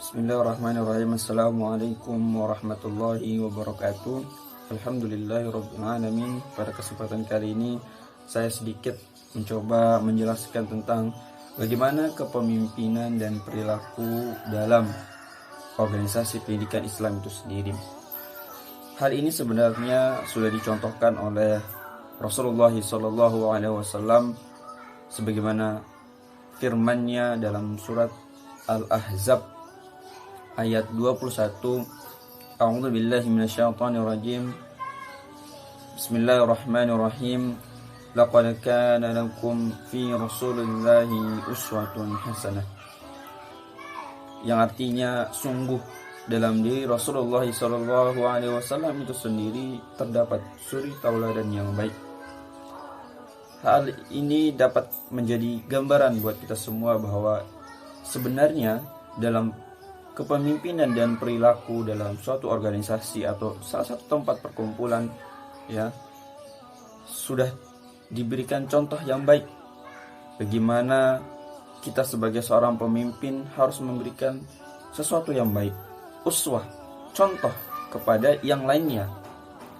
Bismillahirrahmanirrahim. Assalamualaikum warahmatullahi wabarakatuh. Alhamdulillahirabbil alamin. Pada kesempatan kali ini saya sedikit mencoba menjelaskan tentang bagaimana kepemimpinan dan perilaku dalam organisasi pendidikan Islam itu sendiri. Hal ini sebenarnya sudah dicontohkan oleh Rasulullah SAW sebagaimana firman-Nya dalam surat Al-Ahzab ayat 21. A'udzu billahi minasyaitonir rajim. Bismillahirrahmanirrahim. Laqad kana lakum fi Rasulillahi uswatun hasanah. Yang artinya sungguh dalam diri Rasulullah SAW itu sendiri terdapat suri tauladan yang baik. Hal ini dapat menjadi gambaran buat kita semua bahwa sebenarnya dalam kepemimpinan dan perilaku dalam suatu organisasi atau salah satu tempat perkumpulan sudah diberikan contoh yang baik bagaimana kita sebagai seorang pemimpin harus memberikan sesuatu yang baik, uswah, contoh kepada yang lainnya.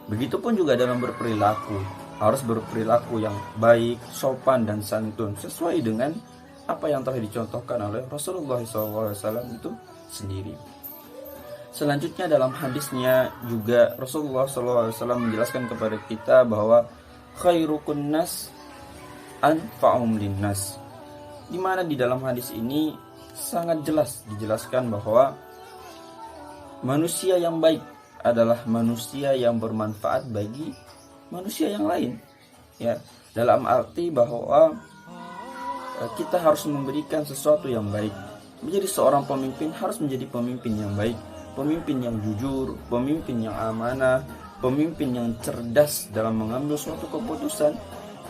Begitupun juga dalam berperilaku, harus berperilaku yang baik, sopan dan santun sesuai dengan apa yang telah dicontohkan oleh Rasulullah SAW itu sendiri. Selanjutnya dalam hadisnya juga Rasulullah SAW menjelaskan kepada kita bahwa khairukum nas anfa'um linnas, di mana di dalam hadis ini sangat jelas dijelaskan bahwa manusia yang baik adalah manusia yang bermanfaat bagi manusia yang lain, dalam arti bahwa kita harus memberikan sesuatu yang baik. Menjadi seorang pemimpin harus menjadi pemimpin yang baik, pemimpin yang jujur, pemimpin yang amanah, pemimpin yang cerdas dalam mengambil suatu keputusan,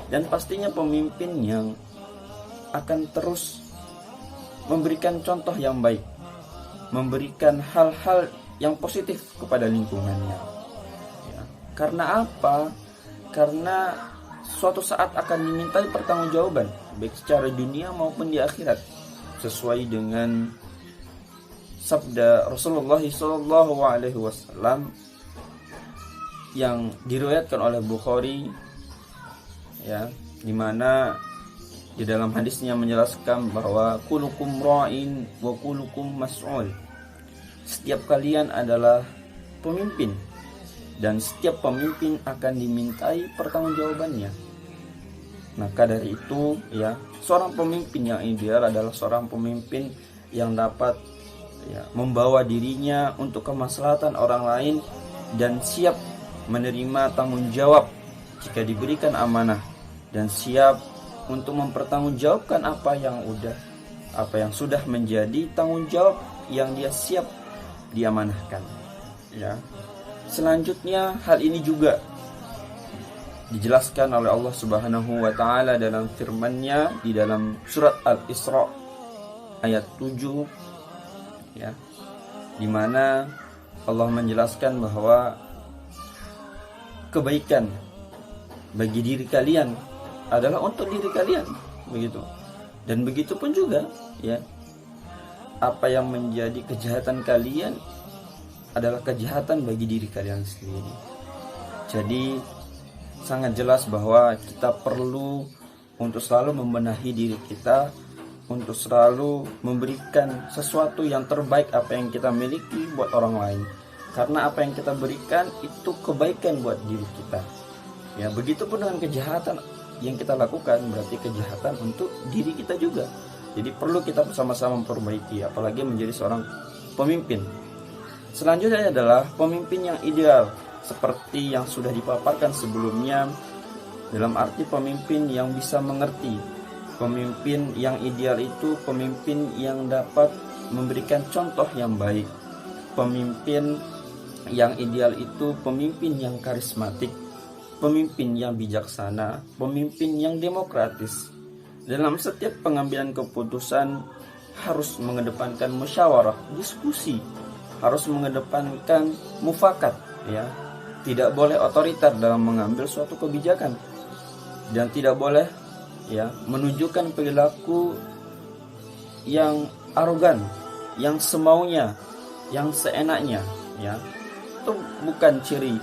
dan pastinya pemimpin yang akan terus memberikan contoh yang baik, memberikan hal-hal yang positif kepada lingkungannya. Karena apa? Karena suatu saat akan dimintai pertanggungjawaban baik secara dunia maupun di akhirat, sesuai dengan sabda Rasulullah SAW yang diriwayatkan oleh Bukhari, di mana di dalam hadisnya menjelaskan bahwa kulukum ra'in wa kulukum mas'ul. Setiap kalian adalah pemimpin dan setiap pemimpin akan dimintai pertanggungjawabannya. Maka dari itu, seorang pemimpin yang ideal adalah seorang pemimpin yang dapat membawa dirinya untuk kemaslahatan orang lain dan siap menerima tanggung jawab jika diberikan amanah, dan siap untuk mempertanggungjawabkan apa yang sudah menjadi tanggung jawab yang dia siap diamanahkan. Selanjutnya hal ini juga dijelaskan oleh Allah Subhanahu wa taala dalam firman-Nya di dalam surat Al-Isra ayat 7, di mana Allah menjelaskan bahwa kebaikan bagi diri kalian adalah untuk diri kalian, begitu. Dan begitu pun juga apa yang menjadi kejahatan kalian adalah kejahatan bagi diri kalian sendiri. Jadi sangat jelas bahwa kita perlu untuk selalu membenahi diri kita, untuk selalu memberikan sesuatu yang terbaik apa yang kita miliki buat orang lain. Karena apa yang kita berikan itu kebaikan buat diri kita. Begitupun dengan kejahatan yang kita lakukan berarti kejahatan untuk diri kita juga. Jadi perlu kita bersama-sama memperbaiki, apalagi menjadi seorang pemimpin. Selanjutnya adalah pemimpin yang ideal, seperti yang sudah dipaparkan sebelumnya, dalam arti pemimpin yang bisa mengerti. Pemimpin yang ideal itu pemimpin yang dapat memberikan contoh yang baik. Pemimpin yang ideal itu pemimpin yang karismatik, pemimpin yang bijaksana, pemimpin yang demokratis. Dalam setiap pengambilan keputusan harus mengedepankan musyawarah, diskusi, harus mengedepankan mufakat, tidak boleh otoriter dalam mengambil suatu kebijakan, dan tidak boleh menunjukkan perilaku yang arogan yang semaunya, yang seenaknya, ya. Itu bukan ciri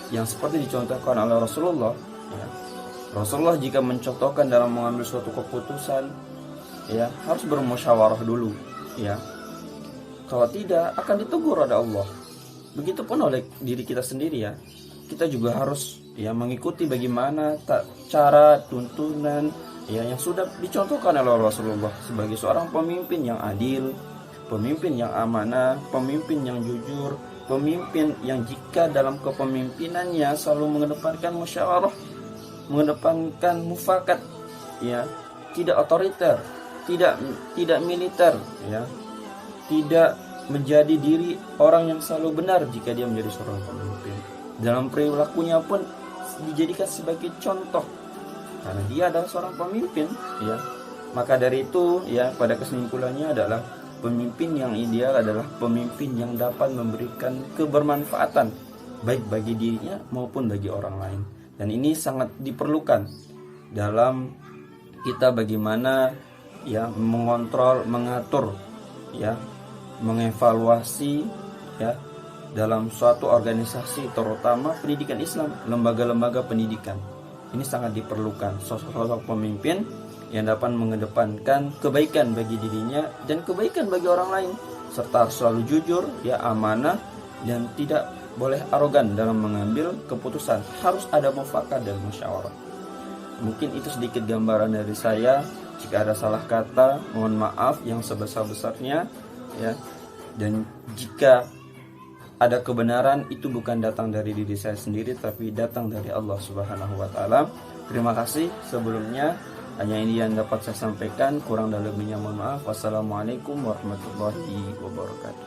yang seperti dicontohkan oleh Rasulullah, ya. Rasulullah jika mencontohkan dalam mengambil suatu keputusan, ya, harus bermusyawarah dulu, ya. Kalau tidak akan ditegur oleh Allah. Begitupun oleh diri kita sendiri, ya. Kita juga harus, ya, mengikuti bagaimana cara tuntunan, ya, yang sudah dicontohkan oleh Rasulullah sebagai seorang pemimpin yang adil, pemimpin yang amanah, pemimpin yang jujur, pemimpin yang jika dalam kepemimpinannya selalu mengedepankan musyawarah, mengedepankan mufakat, ya, tidak otoriter, tidak militer, ya, tidak menjadi diri orang yang selalu benar jika dia menjadi seorang pemimpin. Dalam perilakunya pun dijadikan sebagai contoh karena dia adalah seorang pemimpin, ya. Maka dari itu, ya, pada kesimpulannya adalah pemimpin yang ideal adalah pemimpin yang dapat memberikan kebermanfaatan baik bagi dirinya maupun bagi orang lain. Dan ini sangat diperlukan dalam kita bagaimana, ya, mengontrol, mengatur, ya, mengevaluasi, ya, dalam suatu organisasi terutama pendidikan Islam, lembaga-lembaga pendidikan. Ini sangat diperlukan sosok-sosok pemimpin yang dapat mengedepankan kebaikan bagi dirinya dan kebaikan bagi orang lain, serta harus selalu jujur, ya, amanah, dan tidak boleh arogan dalam mengambil keputusan. Harus ada mufakat dan musyawarah. Mungkin itu sedikit gambaran dari saya. Jika ada salah kata, mohon maaf yang sebesar-besarnya, ya. Dan jika ada kebenaran, itu bukan datang dari diri saya sendiri, tapi datang dari Allah Subhanahu wa Ta'ala. Terima kasih sebelumnya. Hanya ini yang dapat saya sampaikan. Kurang dan lebihnya mohon maaf. Wassalamualaikum warahmatullahi wabarakatuh.